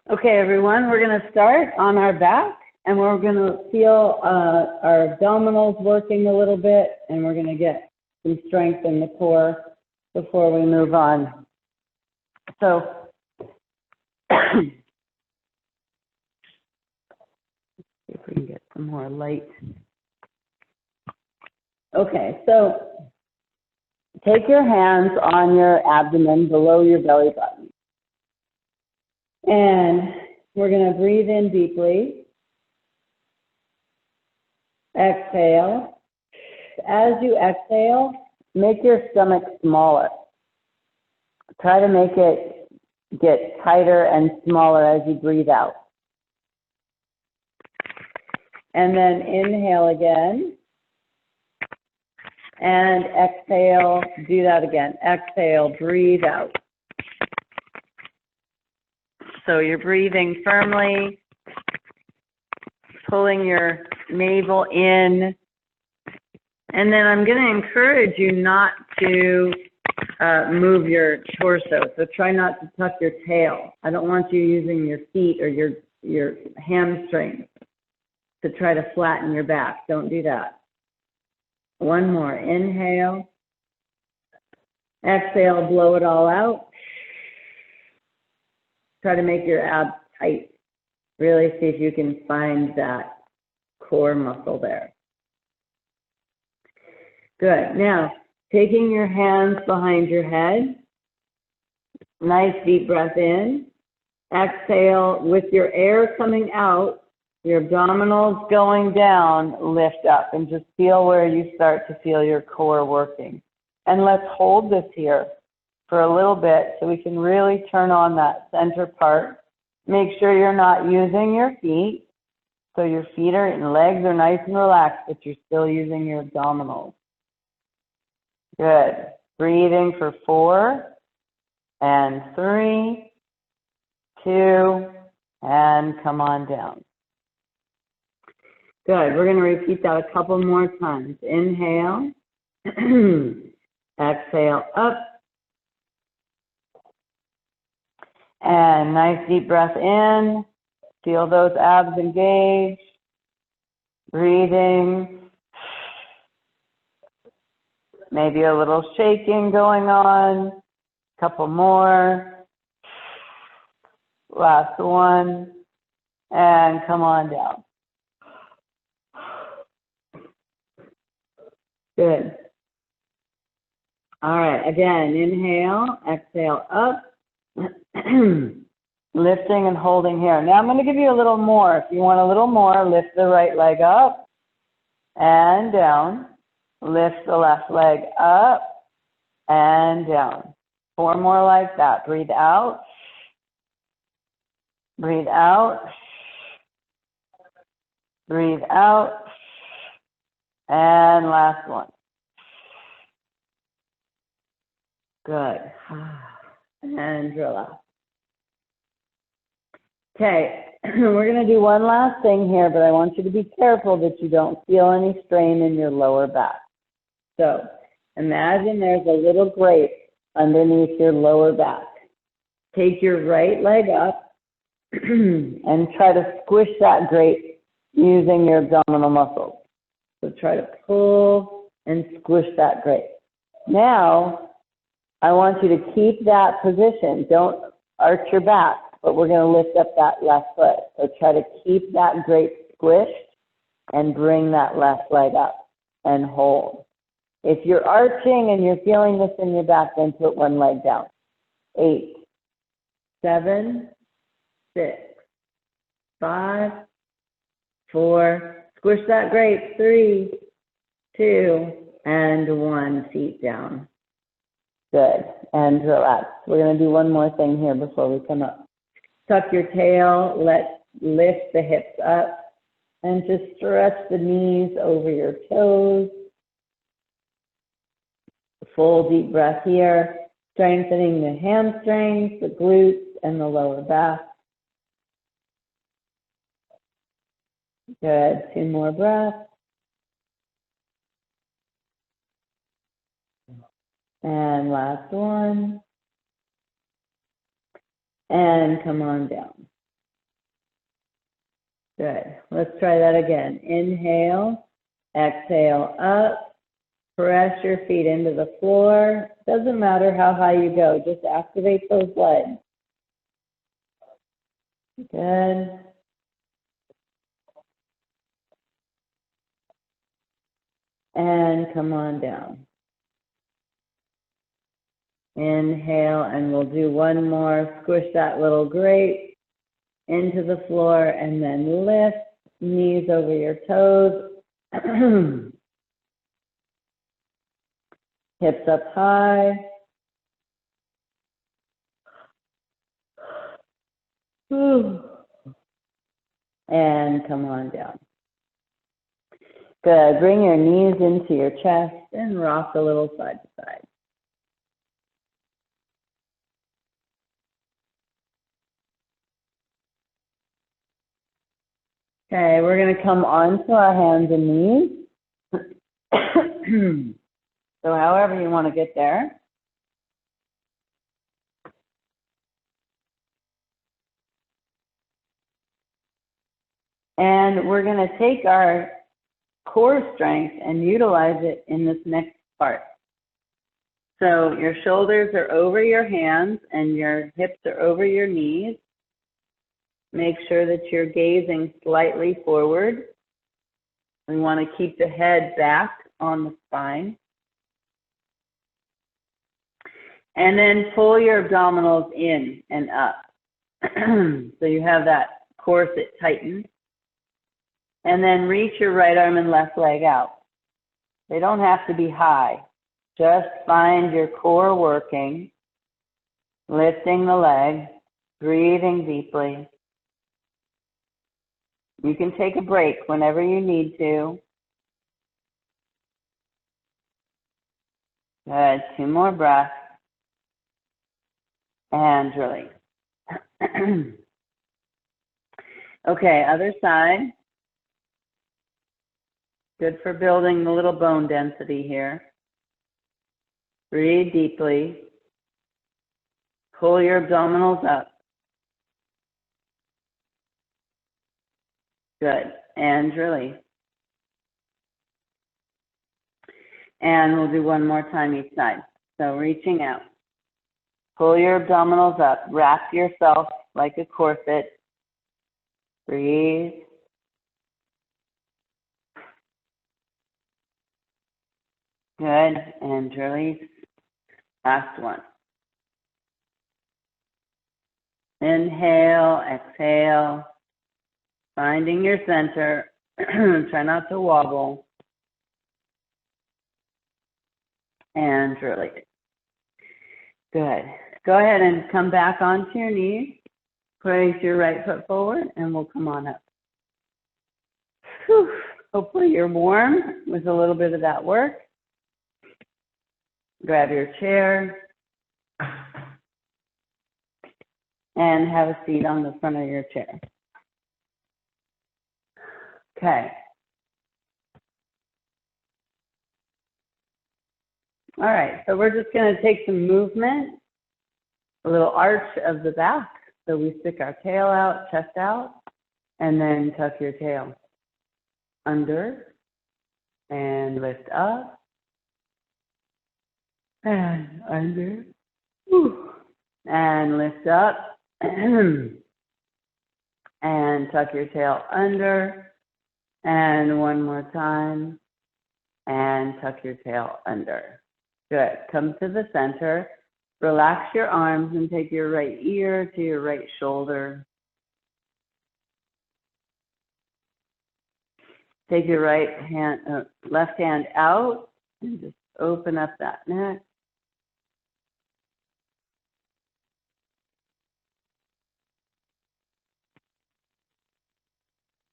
Okay, everyone, we're going to start on our back, and we're going to feel our abdominals working a little bit, and we're going to get some strength in the core before we move on. So, see if we can get some more light. Okay, so take your hands on your abdomen below your belly button. And we're going to breathe in deeply. Exhale. As you exhale, make your stomach smaller. Try to make it get tighter and smaller as you breathe out. And then inhale again. And exhale, do that again. Exhale, breathe out. So you're breathing firmly, pulling your navel in. And then I'm going to encourage you not to move your torso. So try not to tuck your tail. I don't want you using your feet or your hamstrings to try to flatten your back. Don't do that. One more. Inhale. Exhale, blow it all out. Try to make your abs tight. Really see if you can find that core muscle there. Good. Now, taking your hands behind your head. Nice deep breath in. Exhale. With your air coming out, your abdominals going down, lift up and just feel where you start to feel your core working. And let's hold this here for a little bit so we can really turn on that center part. Make sure you're not using your feet. So your feet and legs are nice and relaxed, but you're still using your abdominals. Good. Breathing for 4 and 3, 2, and come on down. Good. We're going to repeat that a couple more times. Inhale. Exhale up. And nice deep breath in. Feel those abs engage. Breathing. Maybe a little shaking going on. Couple more. Last one. And come on down. Good. All right. Again, inhale. Exhale up. Lifting and holding here. Now I'm going to give you a little more. If you want a little more, lift the right leg up and down. Lift the left leg up and down. 4 more like that. Breathe out. Breathe out. Breathe out. And last one. Good. And relax. Okay, we're going to do one last thing here, but I want you to be careful that you don't feel any strain in your lower back. So imagine there's a little grate underneath your lower back. Take your right leg up and try to squish that grate using your abdominal muscles. So try to pull and squish that grate. Now, I want you to keep that position. Don't arch your back, but we're going to lift up that left foot. So try to keep that grate squished and bring that left leg up and hold. If you're arching and you're feeling this in your back, then put one leg down. 8, 7, 6, 5, 4. Squish that grate. 3, 2, and 1. Feet down. Good. And relax. We're going to do one more thing here before we come up. Tuck your tail. Lift the hips up. And just stretch the knees over your toes. Full deep breath here. Strengthening the hamstrings, the glutes, and the lower back. Good. 2 more breaths. And last one. And come on down. Good. Let's try that again. Inhale, exhale up, press your feet into the floor. Doesn't matter how high you go, just activate those legs. Good. And come on down. Inhale, and we'll do one more. Squish that little grate into the floor, and then lift, knees over your toes. Hips up high. And come on down. Good. Bring your knees into your chest and rock a little side to side. Okay, we're going to come onto our hands and knees. So however you want to get there. And we're going to take our core strength and utilize it in this next part. So your shoulders are over your hands and your hips are over your knees. Make sure that you're gazing slightly forward. We want to keep the head back on the spine. And then pull your abdominals in and up. So you have that corset tightened. And then reach your right arm and left leg out. They don't have to be high. Just find your core working, lifting the leg, breathing deeply. You can take a break whenever you need to. Good. 2 more breaths. And release. Okay, other side. Good for building the little bone density here. Breathe deeply. Pull your abdominals up. Good. And release. And we'll do one more time each side. So reaching out. Pull your abdominals up. Wrap yourself like a corset. Breathe. Good. And release. Last one. Inhale, exhale. Finding your center. Try not to wobble. And release. Good. Go ahead and come back onto your knees. Place your right foot forward and we'll come on up. Whew. Hopefully you're warm with a little bit of that work. Grab your chair and have a seat on the front of your chair. Okay. All right, so we're just going to take some movement, a little arch of the back. So we stick our tail out, chest out, and then tuck your tail under and lift up and under. Whew. And lift up and tuck your tail under. And one more time and tuck your tail under. Good. Come to the center. Relax your arms and take your right ear to your right shoulder. Take your left hand out and just open up that neck.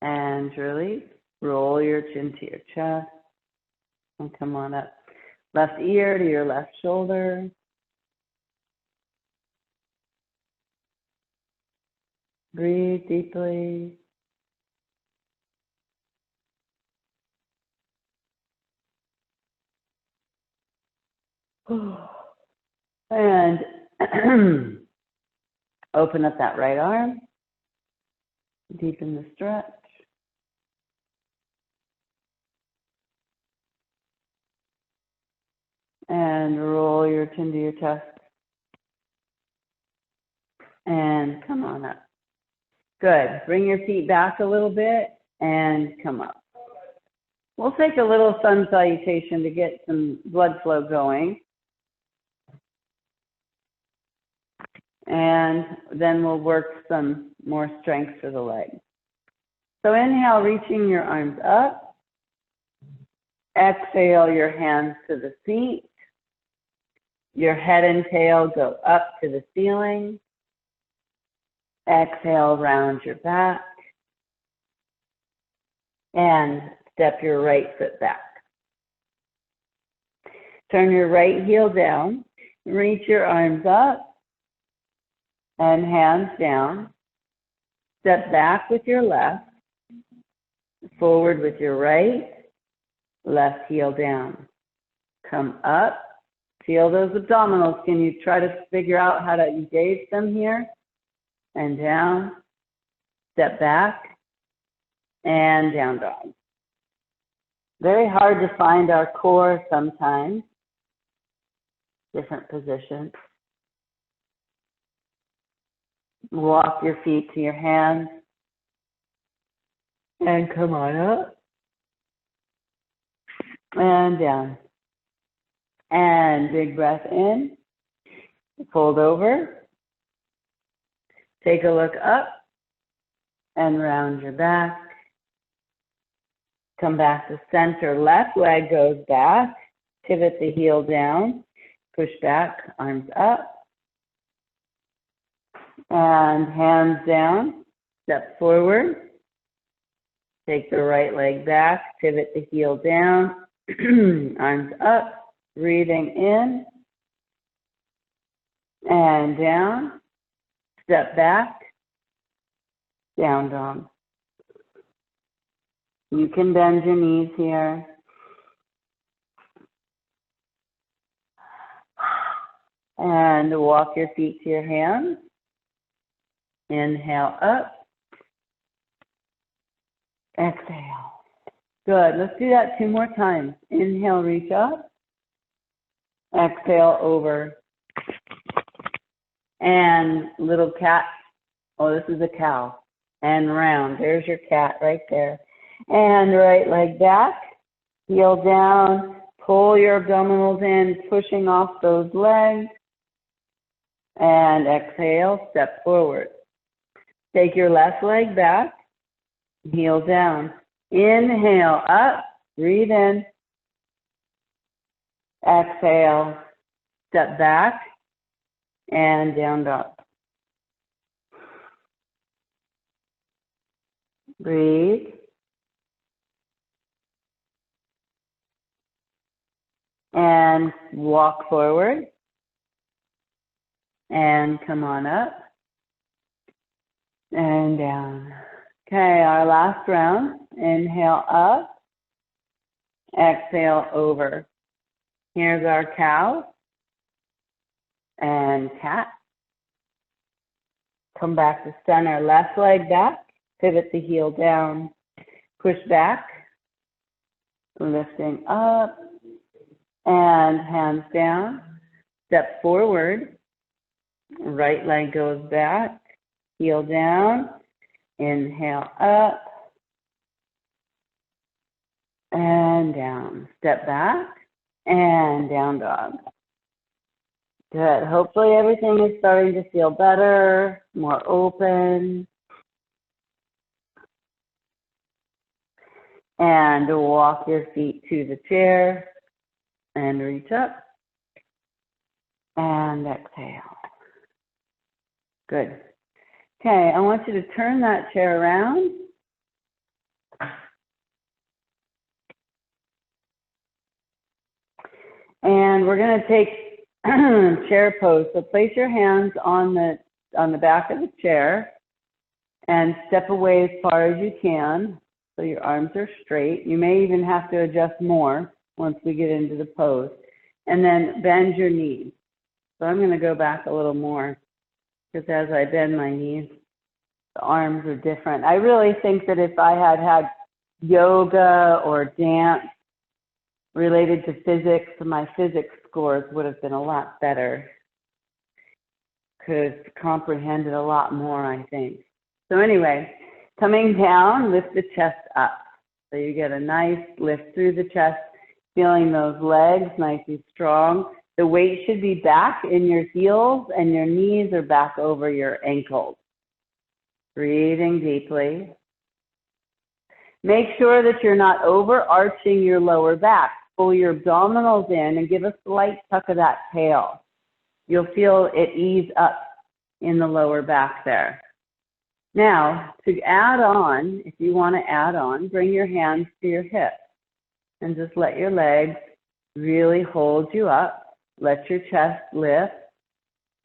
And release. Roll your chin to your chest and come on up. Left ear to your left shoulder. Breathe deeply. And open up that right arm. Deepen the stretch. And roll your chin to your chest. And come on up. Good. Bring your feet back a little bit and come up. We'll take a little sun salutation to get some blood flow going. And then we'll work some more strength for the legs. So inhale, reaching your arms up. Exhale, your hands to the feet. Your head and tail go up to the ceiling. Exhale, round your back. And step your right foot back. Turn your right heel down. Reach your arms up and hands down. Step back with your left. Forward with your right. Left heel down. Come up. Feel those abdominals. Can you try to figure out how to engage them here? And down. Step back. And down dog. Very hard to find our core sometimes. Different positions. Walk your feet to your hands. And come on up. And down. And big breath in. Fold over. Take a look up. And round your back. Come back to center. Left leg goes back. Pivot the heel down. Push back. Arms up. And hands down. Step forward. Take the right leg back. Pivot the heel down. Arms up. Breathing in. And down. Step back. Down dog. You can bend your knees here. And walk your feet to your hands. Inhale up. Exhale. Good. Let's do that 2 more times. Inhale, reach up. Exhale, over. And little cat. Oh, this is a cow. And round. There's your cat right there. And right leg back. Heel down. Pull your abdominals in, pushing off those legs. And exhale, step forward. Take your left leg back. Heel down. Inhale, up. Breathe in. Exhale, step back. And down dog. Breathe. And walk forward. And come on up. And down. Okay, our last round. Inhale up. Exhale over. Here's our cow. And cat. Come back to center. Left leg back. Pivot the heel down. Push back. Lifting up. And hands down. Step forward. Right leg goes back. Heel down. Inhale up. And down. Step back. And down dog. Good. Hopefully everything is starting to feel better, more open. And walk your feet to the chair. And reach up. And exhale. Good. Okay, I want you to turn that chair around. And we're going to take chair pose. So place your hands on the back of the chair and step away as far as you can so your arms are straight. You may even have to adjust more once we get into the pose. And then bend your knees. So I'm going to go back a little more because as I bend my knees, the arms are different. I really think that if I had yoga or dance related to physics, my physics scores would have been a lot better. Could have comprehended a lot more, I think. So anyway, coming down, lift the chest up. So you get a nice lift through the chest, feeling those legs nice and strong. The weight should be back in your heels and your knees are back over your ankles. Breathing deeply. Make sure that you're not overarching your lower back. Pull your abdominals in and give a slight tuck of that tail. You'll feel it ease up in the lower back there. Now, to add on, if you want to add on, bring your hands to your hips and just let your legs really hold you up. Let your chest lift.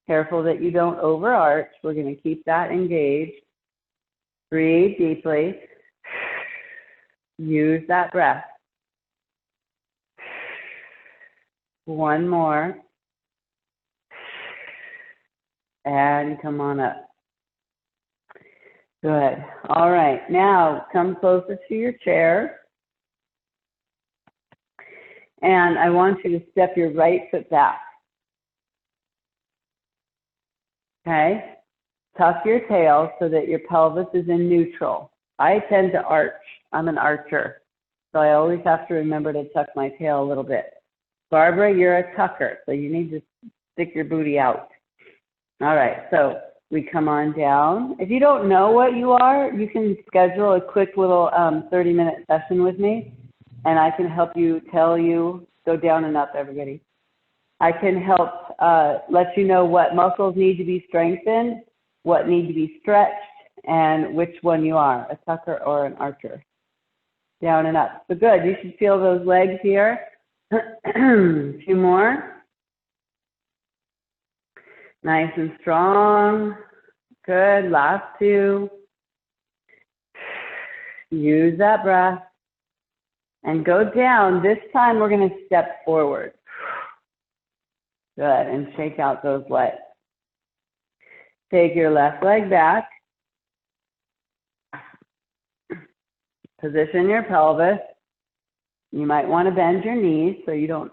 Careful that you don't overarch. We're going to keep that engaged. Breathe deeply. Use that breath. One more. And come on up. Good. All right. Now come closer to your chair. And I want you to step your right foot back. Okay? Tuck your tail so that your pelvis is in neutral. I tend to arch. I'm an archer. So I always have to remember to tuck my tail a little bit. Barbara, you're a tucker, so you need to stick your booty out. All right, so we come on down. If you don't know what you are, you can schedule a quick little 30-minute session with me, and I can help you tell you, go down and up, everybody. I can help let you know what muscles need to be strengthened, what need to be stretched, and which one you are, a tucker or an archer. Down and up. So good, you should feel those legs here. A few more. Nice and strong. Good, last two. Use that breath. And go down. This time we're going to step forward. Good, and shake out those legs. Take your left leg back. Position your pelvis. You might want to bend your knees so you don't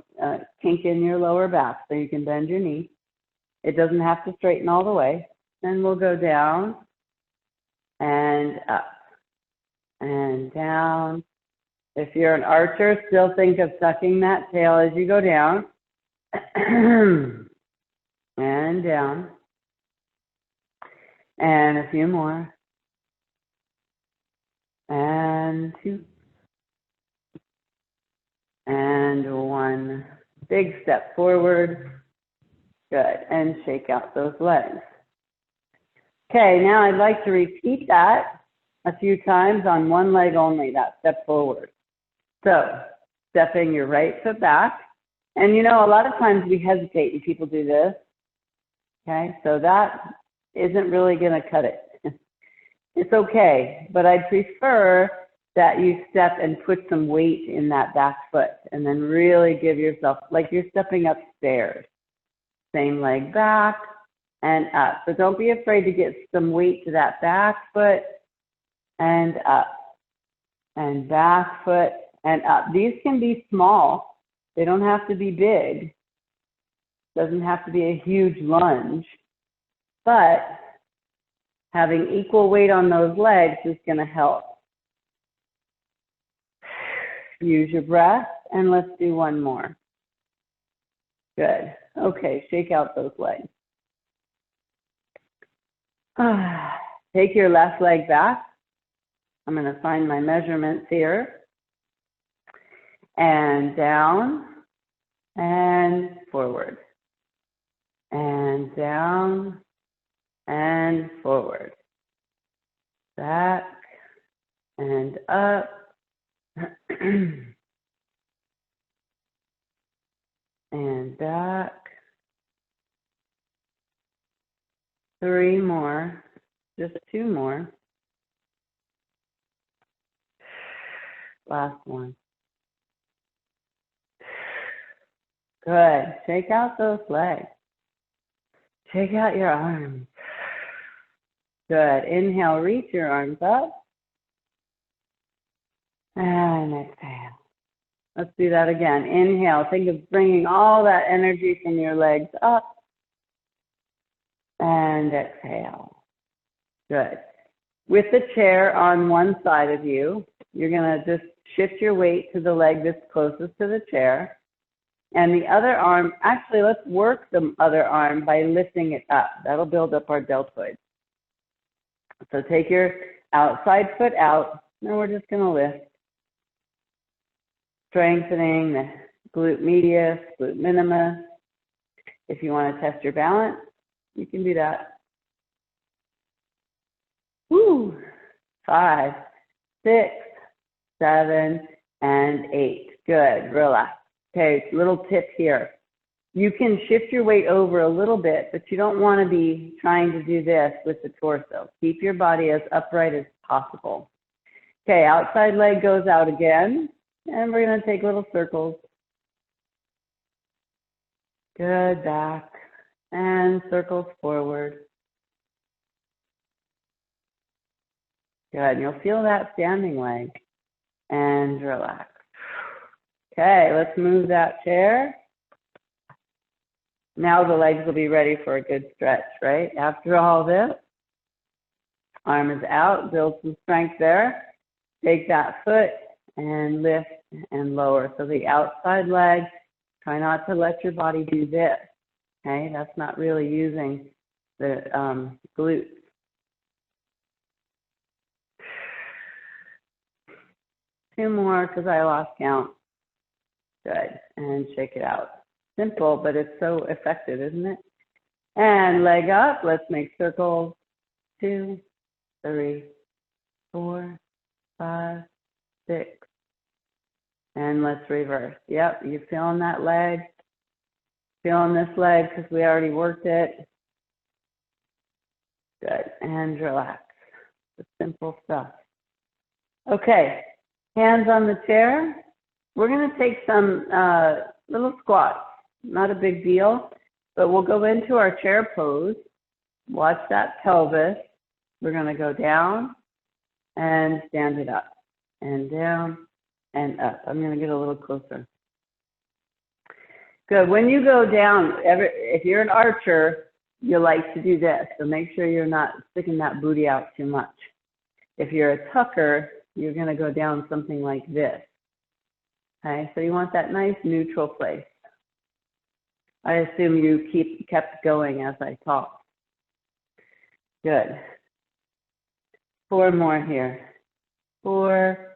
kink in your lower back, so you can bend your knee. It doesn't have to straighten all the way. Then we'll go down and up and down. If you're an archer, still think of tucking that tail as you go down. And down. And a few more. And two. And one. Big step forward. Good. And shake out those legs. Okay, now I'd like to repeat that a few times on one leg only, that step forward. So, stepping your right foot back. And you know, a lot of times we hesitate when people do this. Okay, so that isn't really going to cut it. It's okay, but I'd prefer that you step and put some weight in that back foot and then really give yourself, like you're stepping upstairs. Same leg back and up. So don't be afraid to get some weight to that back foot and up. And back foot and up. These can be small. They don't have to be big. Doesn't have to be a huge lunge. But having equal weight on those legs is going to help. Use your breath, and let's do one more. Good. Okay, shake out those legs. Take your left leg back. I'm going to find my measurements here. And down, and forward. And down, and forward. Back, and up. And back. 3 more. Just 2 more. Last one. Good. Shake out those legs. Shake out your arms. Good. Inhale, reach your arms up. And exhale. Let's do that again. Inhale. Think of bringing all that energy from your legs up. And exhale. Good. With the chair on one side of you, you're going to just shift your weight to the leg that's closest to the chair. And the other arm, actually, let's work the other arm by lifting it up. That'll build up our deltoids. So take your outside foot out, and we're just going to lift. Strengthening the glute medius, glute minimus. If you want to test your balance, you can do that. Woo! 5, 6, 7, and 8. Good. Relax. Okay, little tip here. You can shift your weight over a little bit, but you don't want to be trying to do this with the torso. Keep your body as upright as possible. Okay, outside leg goes out again, and we're going to take little circles. Good, back, and circles forward. Good, you'll feel that standing leg, and relax. Okay, let's move that chair. Now the legs will be ready for a good stretch, right? After all this, arm is out, build some strength there. Take that foot and lift and lower. So the outside leg, try not to let your body do this, okay? That's not really using the glutes. Two more because I lost count. Good, and shake it out. Simple, but it's so effective, isn't it? And leg up, let's make circles. 2, 3, 4, 5, 6. And let's reverse. Yep, you feeling that leg? Feeling this leg because we already worked it. Good, and relax. The simple stuff. Okay, hands on the chair. We're going to take some little squats. Not a big deal, but we'll go into our chair pose. Watch that pelvis. We're going to go down and stand it up, and down and up. I'm going to get a little closer. Good. When you go down, if you're an archer, you like to do this, so make sure you're not sticking that booty out too much. If you're a tucker, you're going to go down something like this. Okay, so you want that nice neutral place. I assume you kept going as I talk. Good. 4 more here. 4,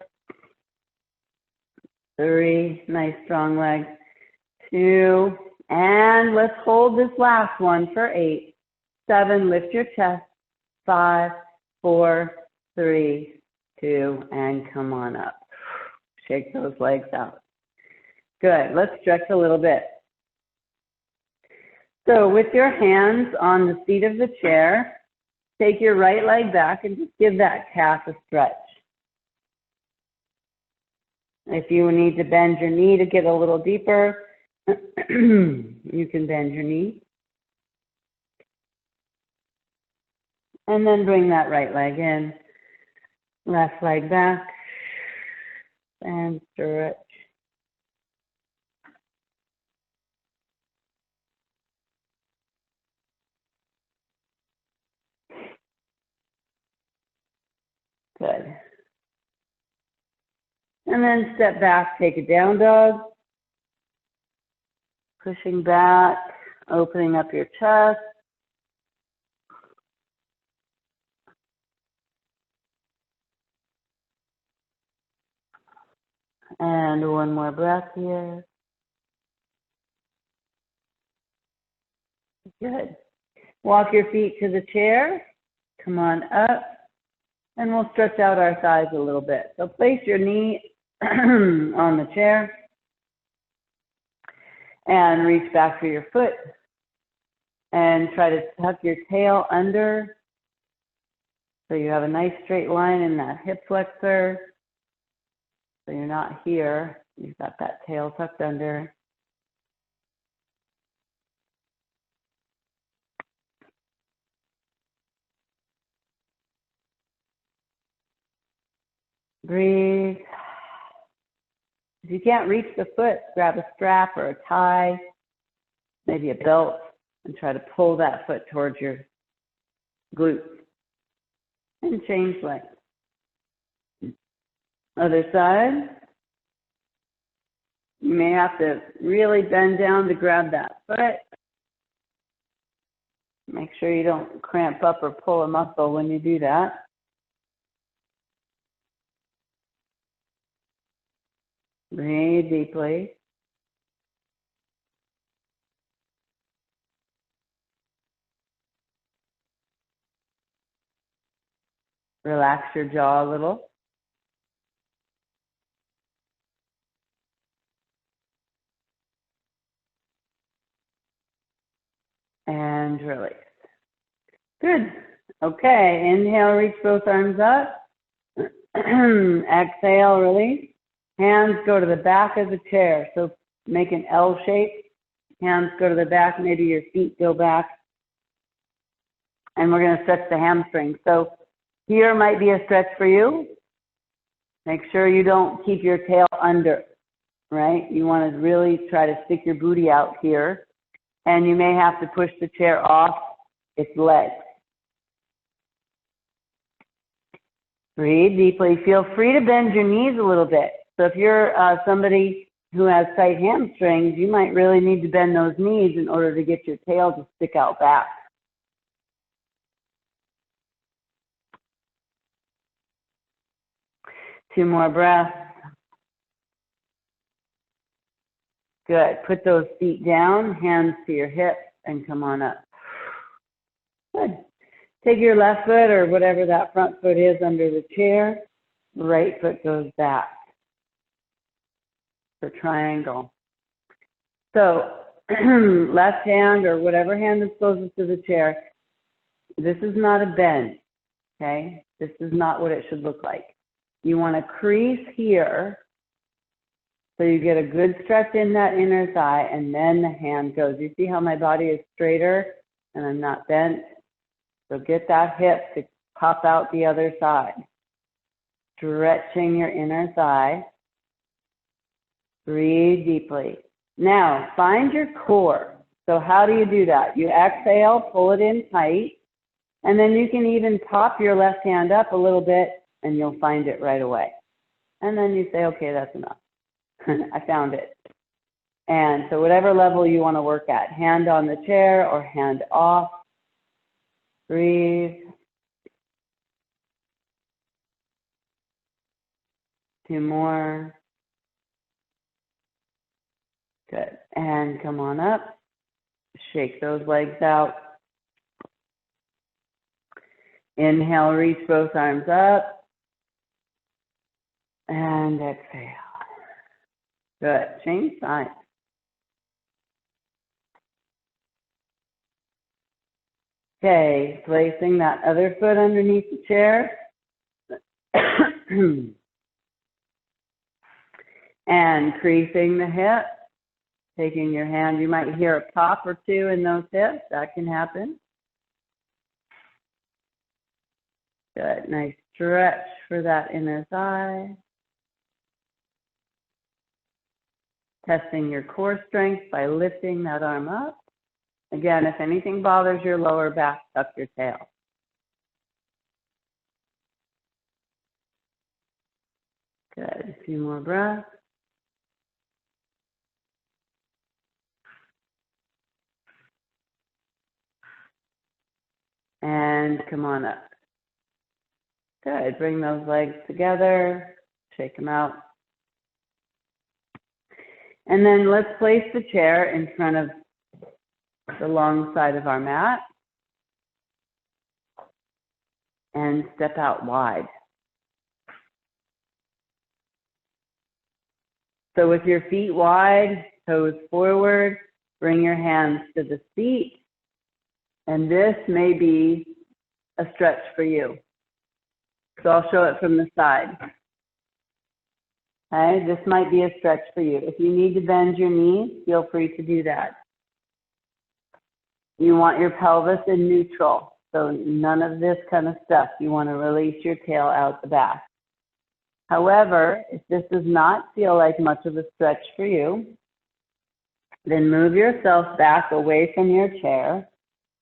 3, nice strong legs. 2, and let's hold this last one for 8. 7, lift your chest. 5, 4, 3, 2, and come on up. Shake those legs out. Good. Let's stretch a little bit. So with your hands on the seat of the chair, take your right leg back and just give that calf a stretch. If you need to bend your knee to get a little deeper, you can bend your knee. And then bring that right leg in, left leg back, and stretch. Good. And then step back, take a down dog. Pushing back, opening up your chest. And one more breath here. Good. Walk your feet to the chair. Come on up. And we'll stretch out our thighs a little bit. So place your knee on the chair. And reach back for your foot. And try to tuck your tail under. So you have a nice straight line in that hip flexor. So you're not here. You've got that tail tucked under. Breathe. If you can't reach the foot, grab a strap or a tie, maybe a belt, and try to pull that foot towards your glutes. And change legs. Other side. You may have to really bend down to grab that foot. Make sure you don't cramp up or pull a muscle when you do that. Breathe deeply. Relax your jaw a little. And release. Good. Okay, inhale, reach both arms up. Exhale, release. Hands go to the back of the chair. So make an L shape. Hands go to the back, maybe your feet go back. And we're going to stretch the hamstrings. So here might be a stretch for you. Make sure you don't keep your tail under, right? You want to really try to stick your booty out here. And you may have to push the chair off its legs. Breathe deeply. Feel free to bend your knees a little bit. So if you're somebody who has tight hamstrings, you might really need to bend those knees in order to get your tail to stick out back. Two more breaths. Good. Put those feet down, hands to your hips, and come on up. Good. Take your left foot or whatever that front foot is under the chair. Right foot goes back for triangle. So left hand or whatever hand is closest to the chair, this is not a bend, okay? This is not what it should look like. You want to crease here so you get a good stretch in that inner thigh, and then the hand goes. You see how my body is straighter and I'm not bent? So get that hip to pop out the other side. Stretching your inner thigh. Breathe deeply. Now, find your core. So how do you do that? You exhale, pull it in tight, and then you can even pop your left hand up a little bit, and you'll find it right away. And then you say, okay, that's enough. I found it. And so whatever level you want to work at, hand on the chair or hand off. Breathe. Two more. Good. And come on up. Shake those legs out. Inhale, reach both arms up. And exhale. Good. Change sides. Okay, placing that other foot underneath the chair. And creasing the hip. Taking your hand, you might hear a pop or two in those hips. That can happen. Good. Nice stretch for that inner thigh. Testing your core strength by lifting that arm up. Again, if anything bothers your lower back, tuck your tail. Good. A few more breaths. And come on up. Good. Bring those legs together. Shake them out. And then let's place the chair in front of the long side of our mat. And step out wide. So with your feet wide, toes forward, bring your hands to the seat. And this may be a stretch for you. So I'll show it from the side. Okay, this might be a stretch for you. If you need to bend your knees, feel free to do that. You want your pelvis in neutral. So none of this kind of stuff. You want to release your tail out the back. However, if this does not feel like much of a stretch for you, then move yourself back away from your chair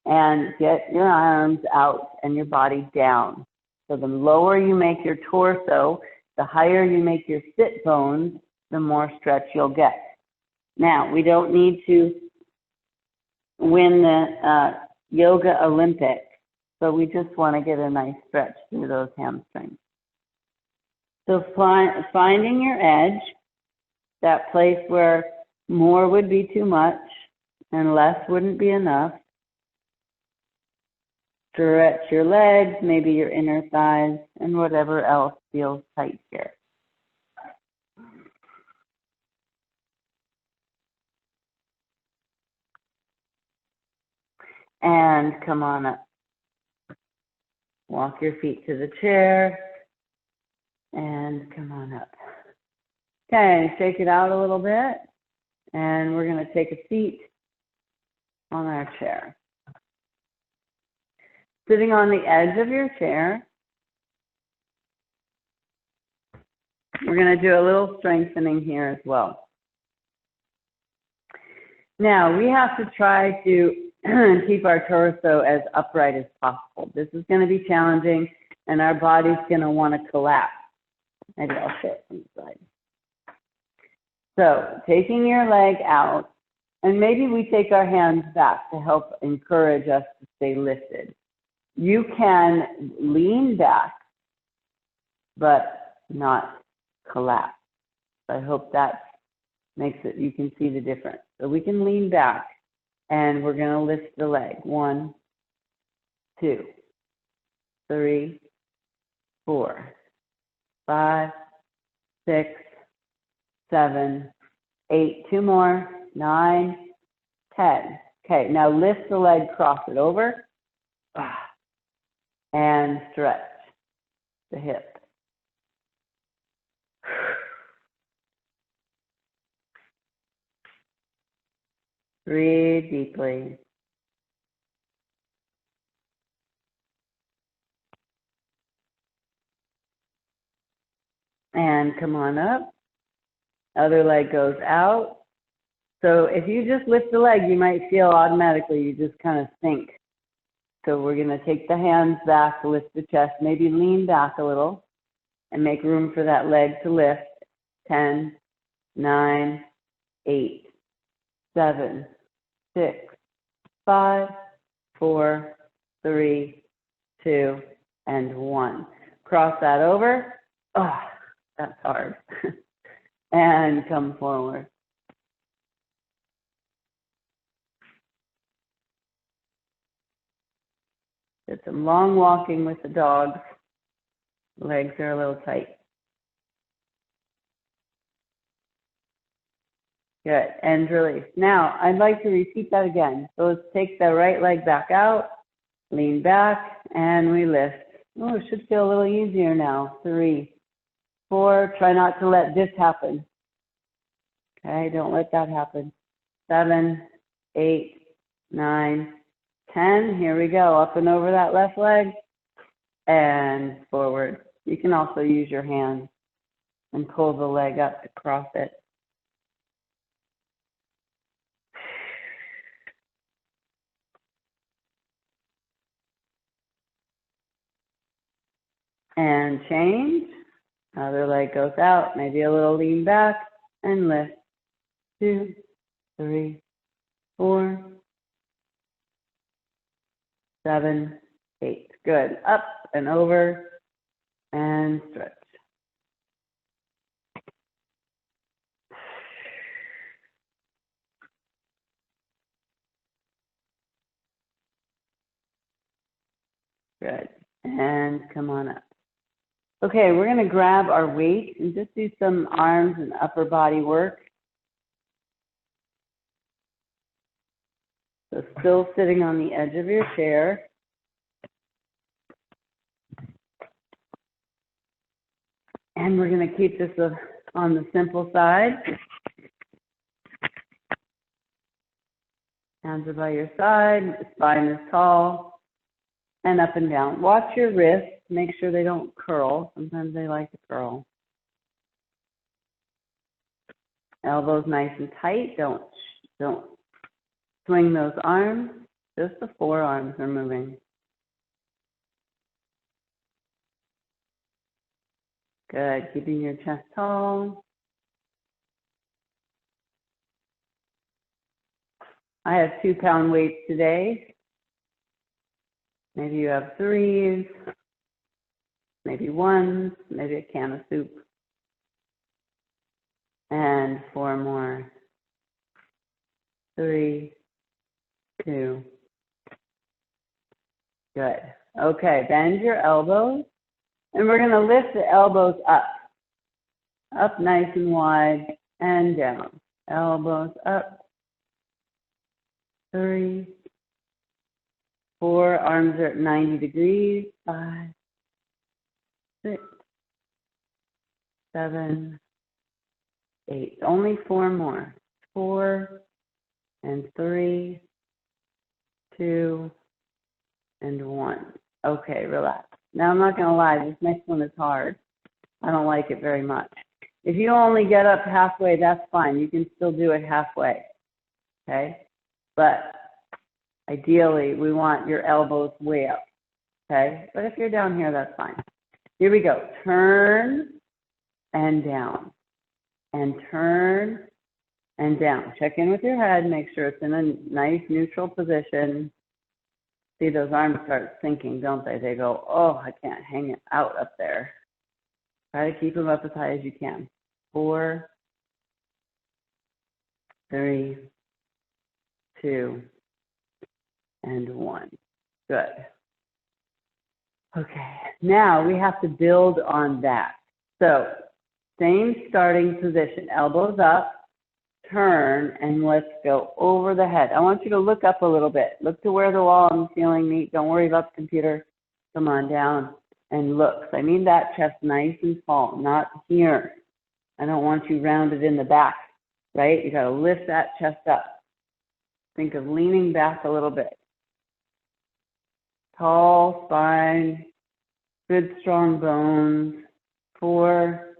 and get your arms out and your body down. So the lower you make your torso, the higher you make your sit bones, the more stretch you'll get. Now, we don't need to win the Yoga Olympics, but we just want to get a nice stretch through those hamstrings. So finding your edge, that place where more would be too much and less wouldn't be enough. Stretch your legs, maybe your inner thighs, and whatever else feels tight here. And come on up. Walk your feet to the chair and come on up. Okay, shake it out a little bit. And we're going to take a seat on our chair. Sitting on the edge of your chair, we're going to do a little strengthening here as well. Now, we have to try to keep our torso as upright as possible. This is going to be challenging, and our body's going to want to collapse. Maybe I'll sit on the side. So, taking your leg out, and maybe we take our hands back to help encourage us to stay lifted. You can lean back, but not collapse. I hope that makes it, you can see the difference. So we can lean back, and we're going to lift the leg. 1, 2, 3, 4, 5, 6, 7, 8. 2 more. 9, 10. Okay, now lift the leg, cross it over, and stretch the hip. Breathe deeply. And come on up. Other leg goes out. So if you just lift the leg, you might feel automatically you just kind of sink. So we're going to take the hands back, lift the chest, maybe lean back a little and make room for that leg to lift. 10, 9, 8, 7, 6, 5, 4, 3, 2, and 1. Cross that over. Oh, that's hard. And come forward. Did some long walking with the dogs. Legs are a little tight. Good, and release. Now, I'd like to repeat that again. So let's take the right leg back out, lean back, and we lift. Oh, it should feel a little easier now. 3, 4, try not to let this happen. Okay, don't let that happen. 7, 8, 9, 10. Here we go, up and over that left leg, and forward. You can also use your hands and pull the leg up to cross it. And change. Other leg goes out, maybe a little lean back, and lift. 2, 3, 4, 7, 8. Good. Up and over and stretch. Good. And come on up. Okay, we're going to grab our weight and just do some arms and upper body work. So still sitting on the edge of your chair. And we're going to keep this on the simple side. Hands are by your side, spine is tall, and up and down. Watch your wrists, make sure they don't curl. Sometimes they like to curl. Elbows nice and tight. Don't swing those arms. Just the forearms are moving. Good. Keeping your chest tall. I have 2-pound weights today. Maybe you have 3s, maybe 1s, maybe a can of soup. And 4 more. 3, 2. Good. Okay, bend your elbows. And we're going to lift the elbows up. Up nice and wide and down. Elbows up. 3, 4, arms are at 90 degrees. 5, 6, 7, 8. Only 4 more. 4 and 3, 2, and 1. Okay, relax. Now I'm not going to lie, this next one is hard. I don't like it very much. If you only get up halfway, that's fine. You can still do it halfway. Okay? But ideally, we want your elbows way up. Okay? But if you're down here, that's fine. Here we go. Turn and down. And turn and down. Check in with your head. Make sure it's in a nice neutral position. See, those arms start sinking, don't they? They go, oh, I can't hang it out up there. Try to keep them up as high as you can. 4, 3, 2, and 1. Good. Okay, now we have to build on that. So, same starting position, elbows up, turn, and let's go over the head. I want you to look up a little bit. Look to where the wall and the ceiling meet. Don't worry about the computer. Come on down and look. So I need that chest nice and tall, not here. I don't want you rounded in the back, right? You got to lift that chest up. Think of leaning back a little bit. Tall spine, good strong bones. 4,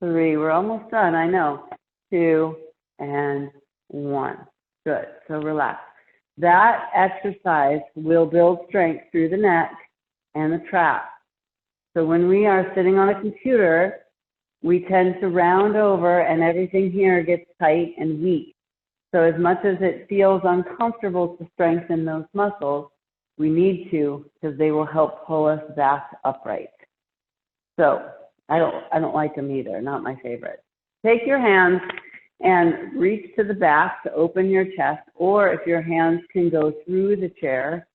3, we're almost done, I know. 2, and 1. Good, so relax. That exercise will build strength through the neck and the trap. So when we are sitting on a computer, we tend to round over and everything here gets tight and weak. So as much as it feels uncomfortable to strengthen those muscles, we need to, because they will help pull us back upright. So I don't like them either, not my favorite. Take your hands and reach to the back to open your chest, or if your hands can go through the chair,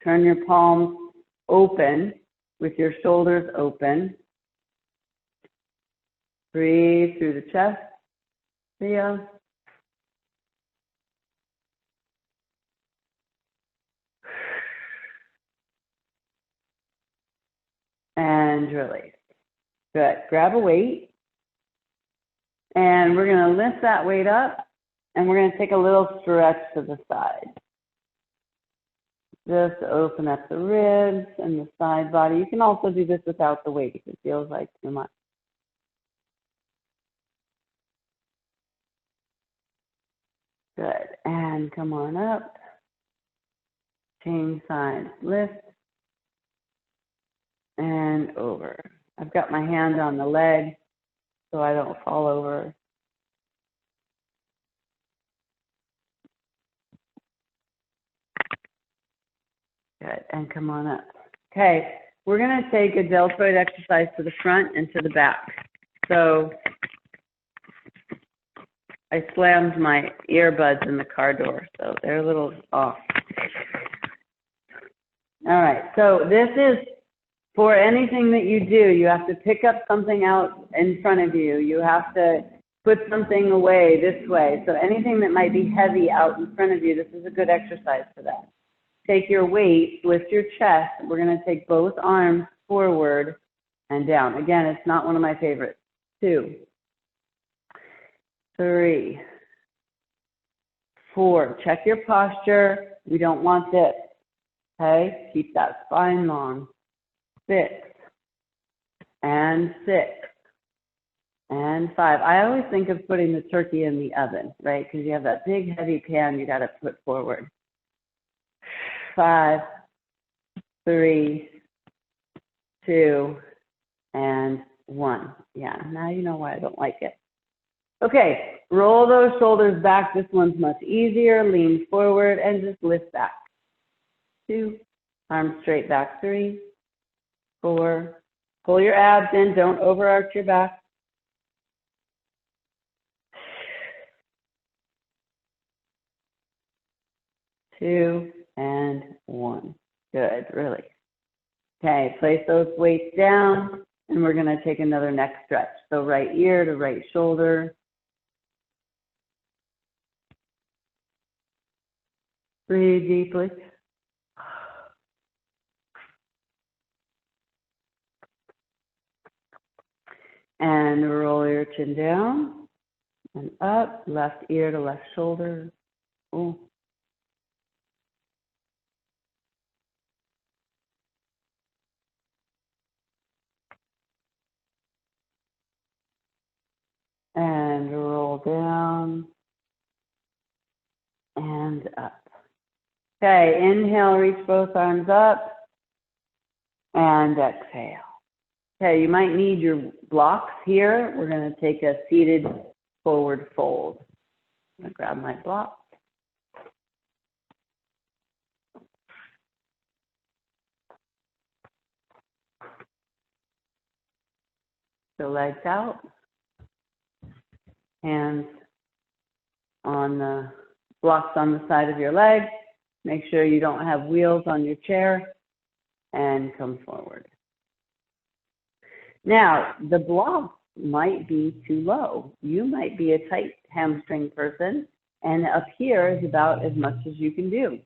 turn your palms open with your shoulders open. Breathe through the chest. See ya. And release. Good. Grab a weight. And we're going to lift that weight up, and we're going to take a little stretch to the side. Just open up the ribs and the side body. You can also do this without the weight if it feels like too much. Good. And come on up. Change sides. Lift. And over. I've got my hand on the leg so I don't fall over. Good, and come on up. Okay, we're going to take a deltoid exercise to the front and to the back. So I slammed my earbuds in the car door, so they're a little off. All right, so this is for anything that you do. You have to pick up something out in front of you. You have to put something away this way. So anything that might be heavy out in front of you, this is a good exercise for that. Take your weight, lift your chest. We're going to take both arms forward and down. Again, it's not one of my favorites. 2, 3, 4. Check your posture. We don't want this. Okay? Keep that spine long. 6, and 6, and 5. I always think of putting the turkey in the oven, right? Because you have that big, heavy pan you got to put forward. 5, 3, 2, and 1. Yeah, now you know why I don't like it. Okay, roll those shoulders back. This one's much easier. Lean forward and just lift back. 2, arms straight back. 3, 4, pull your abs in. Don't overarch your back. 2, and 1. Good, really. Okay, place those weights down, and we're going to take another neck stretch. So right ear to right shoulder. Breathe deeply. And roll your chin down and up, left ear to left shoulder. Ooh. And roll down and up. Okay, inhale, reach both arms up and exhale. Okay, you might need your blocks here. We're going to take a seated forward fold. I'm going to grab my block. So legs out, hands on the blocks on the side of your leg. Make sure you don't have wheels on your chair and come forward. Now, the block might be too low. You might be a tight hamstring person, and up here is about as much as you can do.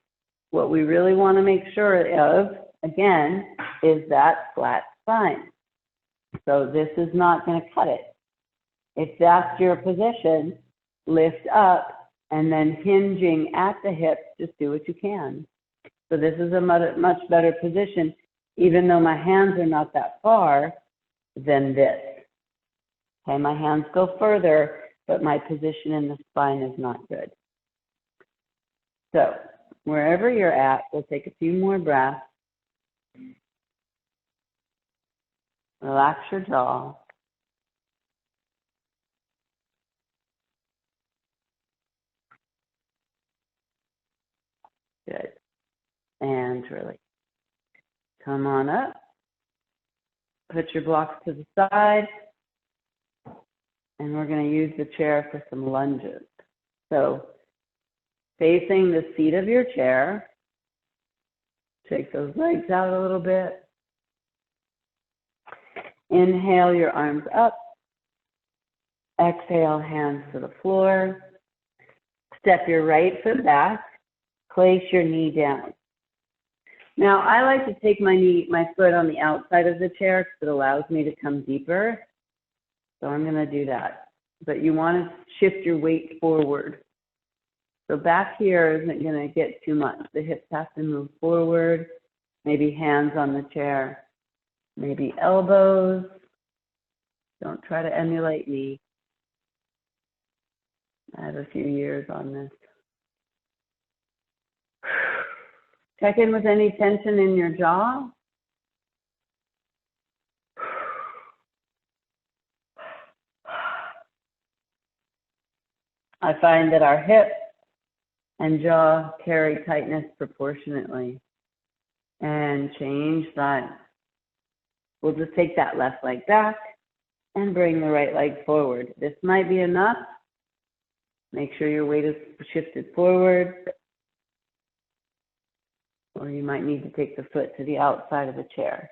What we really want to make sure of, again, is that flat spine. So this is not going to cut it. If that's your position, lift up, and then hinging at the hips, just do what you can. So this is a much better position, even though my hands are not that far than this. Okay, my hands go further, but my position in the spine is not good. So wherever you're at, we'll take a few more breaths. Relax your jaw. Good. And really come on up. Put your blocks to the side. And we're going to use the chair for some lunges. So facing the seat of your chair, take those legs out a little bit. Inhale your arms up. Exhale, hands to the floor. Step your right foot back. Place your knee down. Now, I like to take my foot on the outside of the chair because it allows me to come deeper. So I'm going to do that. But you want to shift your weight forward. So back here isn't going to get too much. The hips have to move forward. Maybe hands on the chair. Maybe elbows. Don't try to emulate me. I have a few years on this. Check in with any tension in your jaw. I find that our hips and jaw carry tightness proportionately. And change that. We'll just take that left leg back and bring the right leg forward. This might be enough. Make sure your weight is shifted forward. Or you might need to take the foot to the outside of the chair.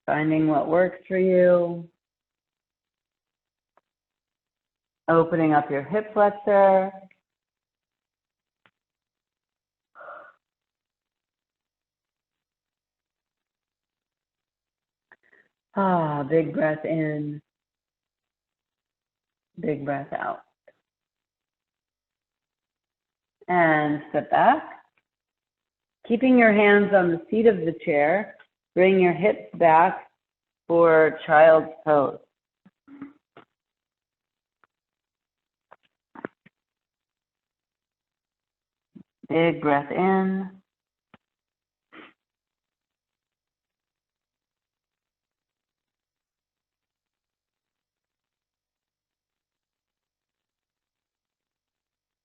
Finding what works for you. Opening up your hip flexor. Big breath in. Big breath out. And step back. Keeping your hands on the seat of the chair, bring your hips back for child's pose. Big breath in.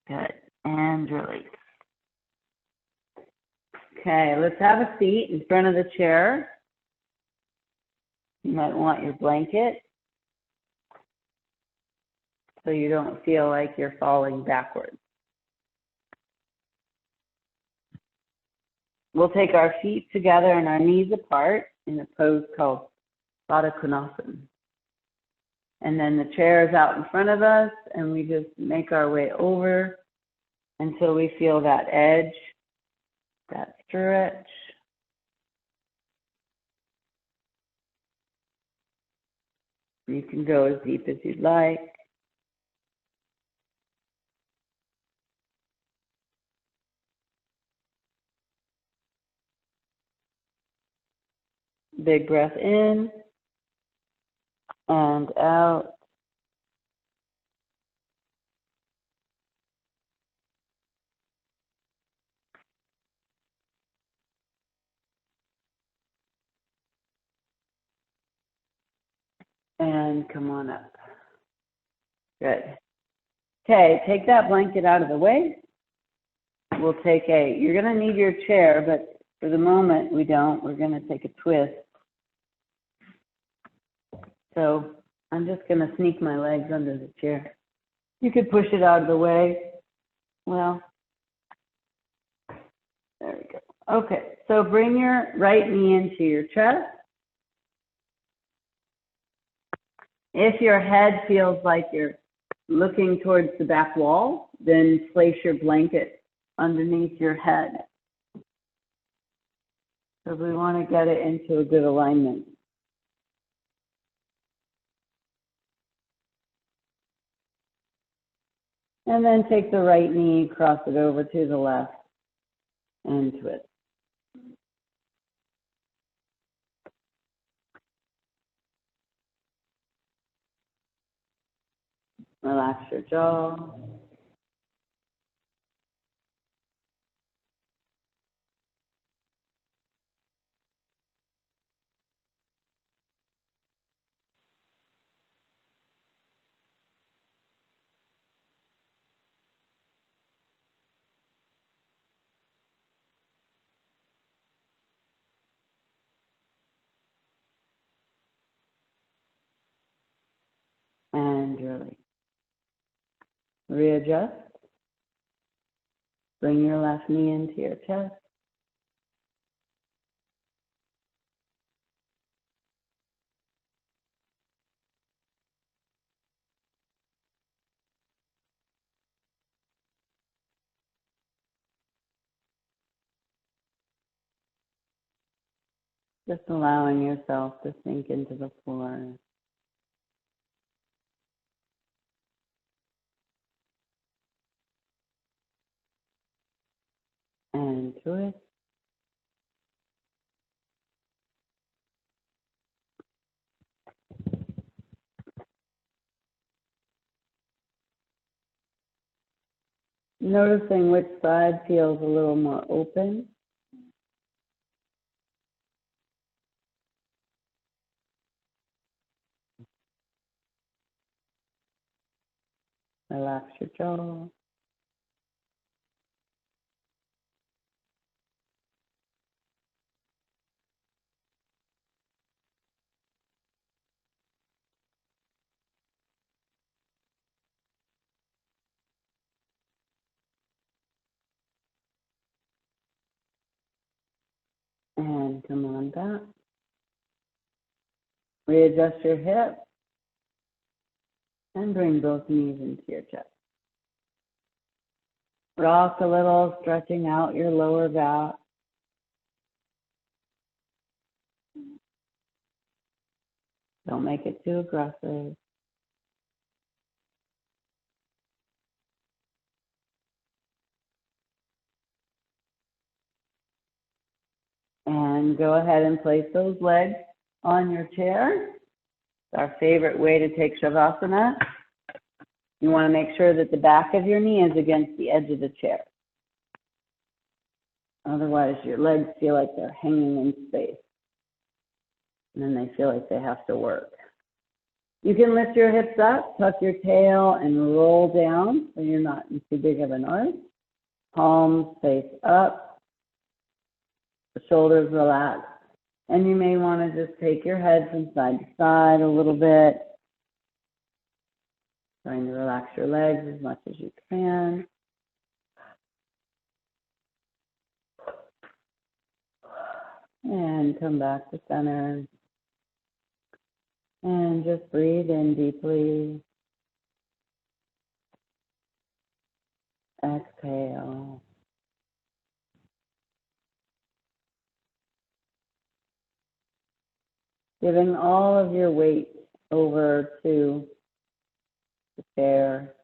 Good. And release. Okay, let's have a seat in front of the chair. You might want your blanket so you don't feel like you're falling backwards. We'll take our feet together and our knees apart in a pose called Baddha Konasana. And then the chair is out in front of us, and we just make our way over until we feel that edge, that stretch. You can go as deep as you'd like. Big breath in and out. And come on up. Good. Okay, take that blanket out of the way. We'll take you're going to need your chair, but for the moment we don't. We're going to take a twist. So I'm just going to sneak my legs under the chair. You could push it out of the way. Well, there we go. Okay, so bring your right knee into your chest. If your head feels like you're looking towards the back wall, then place your blanket underneath your head. So we want to get it into a good alignment. And then take the right knee, cross it over to the left, and twist. Relax your jaw. And release. Readjust. Bring your left knee into your chest. Just allowing yourself to sink into the floor. And twist. Noticing which side feels a little more open. Relax your jaw. And come on back. Readjust your hips. And bring both knees into your chest. Rock a little, stretching out your lower back. Don't make it too aggressive. And go ahead and place those legs on your chair. It's our favorite way to take Shavasana. You want to make sure that the back of your knee is against the edge of the chair. Otherwise, your legs feel like they're hanging in space. And then they feel like they have to work. You can lift your hips up, tuck your tail, and roll down so you're not in too big of an arch. Palms face up, the shoulders relax. And you may want to just take your head from side to side a little bit, trying to relax your legs as much as you can. And come back to center. And just breathe in deeply. Exhale. Giving all of your weight over to the chair.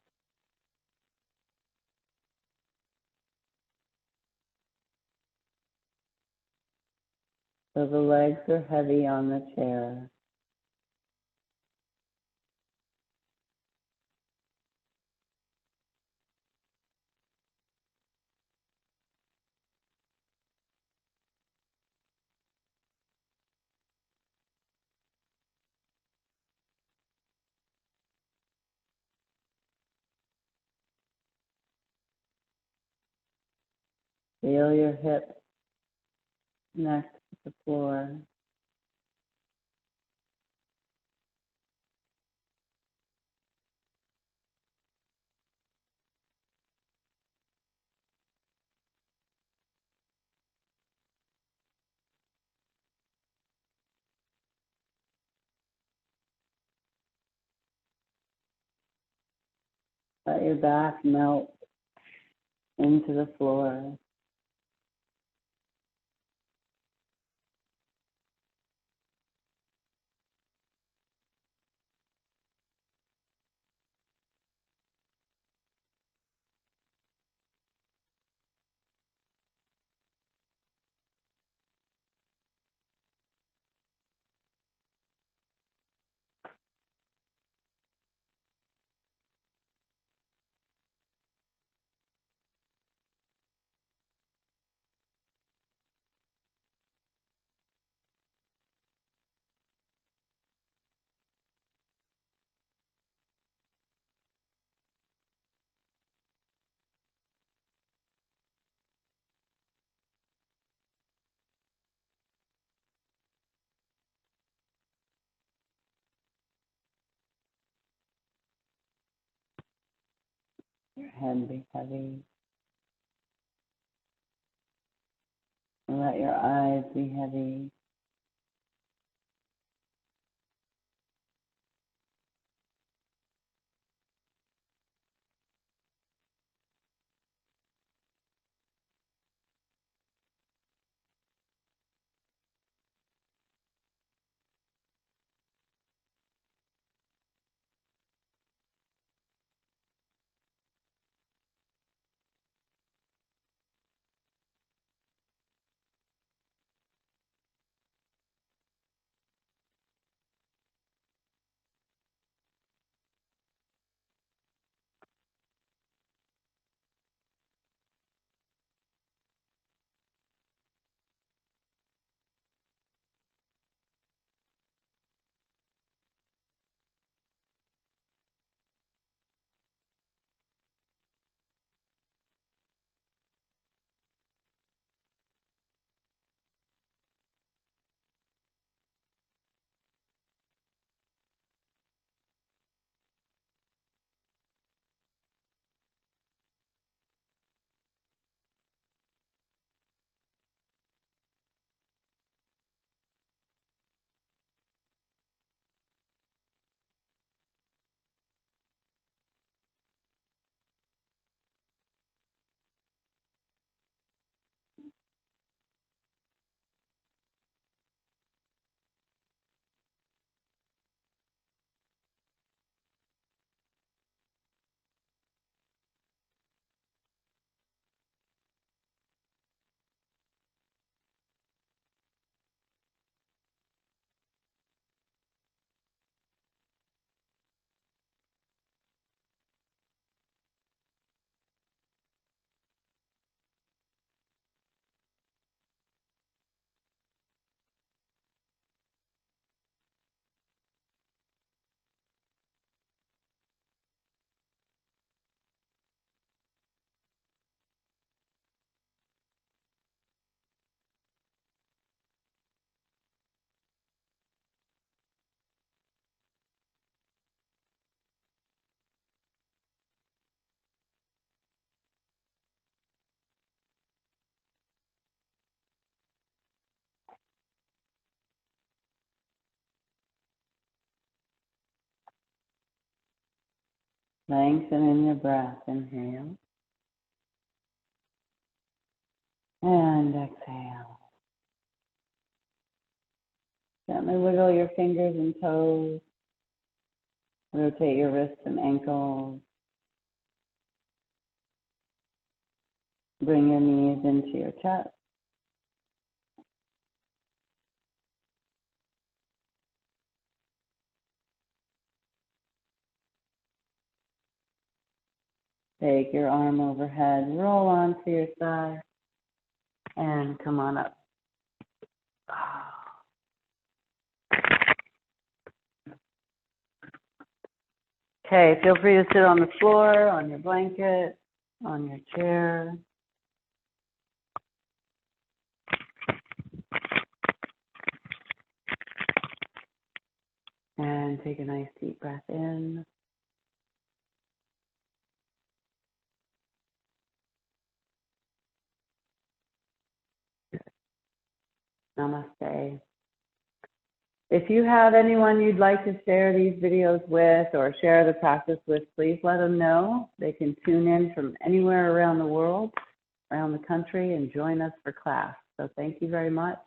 So the legs are heavy on the chair. Feel your hips next to the floor. Let your back melt into the floor. Your head be heavy. And let your eyes be heavy. Lengthen in your breath. Inhale. And exhale. Gently wiggle your fingers and toes. Rotate your wrists and ankles. Bring your knees into your chest. Take your arm overhead, roll onto your side, and come on up. Okay, feel free to sit on the floor, on your blanket, on your chair. And take a nice deep breath in. Namaste. If you have anyone you'd like to share these videos with or share the practice with, please let them know. They can tune in from anywhere around the world, around the country, and join us for class. So thank you very much.